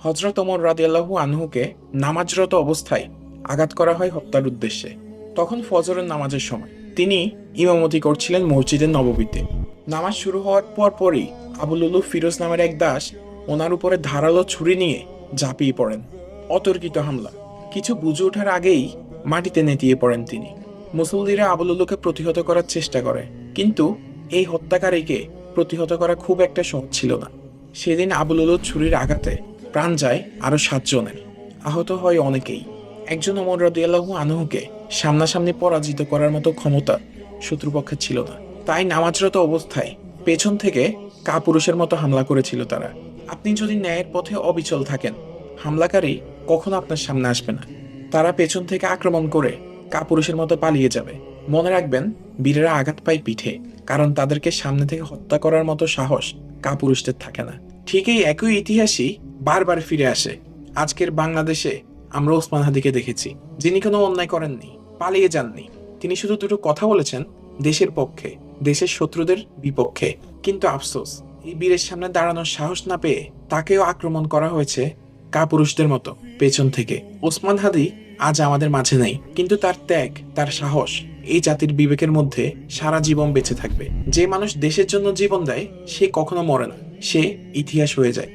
হযরত ওমর রাদিয়াল্লাহু আনহুকে নামাজরত অবস্থায় আঘাত করা হয় হত্যার উদ্দেশ্যে। তখন ফজরের নামাজের সময় তিনি ইমামতি করছিলেন মসজিদে নববীতে। নামাজ শুরু হওয়ার পরই আবু লুলু ফিরোজ নামের এক দাস ওনার উপরে ধারালো ছুরি নিয়ে ঝাঁপিয়ে পড়েন। অতর্কিত হামলা। কিছু বুঝে ওঠার আগেই মাটিতে নেতিয়ে পড়েন তিনি। মুসল্লিরা আবু লুলুকে প্রতিহত করার চেষ্টা করে, কিন্তু এই হত্যাকারীকে প্রতিহত করা খুব একটা সহজ ছিল না। সেদিন আবু লুলুর ছুরির আঘাতে প্রাণ যায় আরো 7 জনের। আহত হয় অনেকেই। একজন ওমর রাদিয়াল্লাহু আনহুকে সামনাসামনি পরাজিত করার মতো ক্ষমতা শত্রুপক্ষের ছিল না। তাই নামাজরত অবস্থায় পেছন থেকে কাপুরুষের মতো হামলা করেছিল তারা। আপনি যদি ন্যায়ের পথে অবিচল থাকেন, হামলাকারী কখনো আপনার সামনে আসবে না। তারা পেছন থেকে আক্রমণ করে কাপুরুষের মতো পালিয়ে যাবে। মনে রাখবেন, বীরেরা আঘাত পায় পিঠে, কারণ তাদেরকে সামনে থেকে হত্যা করার মতো সাহস কাপুরুষদের থাকে না। ঠিক এই একই ইতিহাসই বারবার ফিরে আসে। আজকের বাংলাদেশে আমরা ওসমান হাদিকে দেখেছি, যিনি কোনো অন্যায় করেননি, পালিয়ে যাননি। তিনি শুধু দুটো কথা বলেছেন, দেশের পক্ষে, দেশের শত্রুদের বিপক্ষে। কিন্তু আফসোস, এই বীরের সামনে দাঁড়ানোর সাহস না পেয়ে তাকেও আক্রমণ করা হয়েছে কাপুরুষদের মতো পেছন থেকে। ওসমান হাদি আজ আমাদের মাঝে নেই, কিন্তু তার ত্যাগ, তার সাহস এই জাতির বিবেকের মধ্যে সারা জীবন বেঁচে থাকবে। যে মানুষ দেশের জন্য জীবন দেয়, সে কখনো মরে না, সে ইতিহাস হয়ে যায়।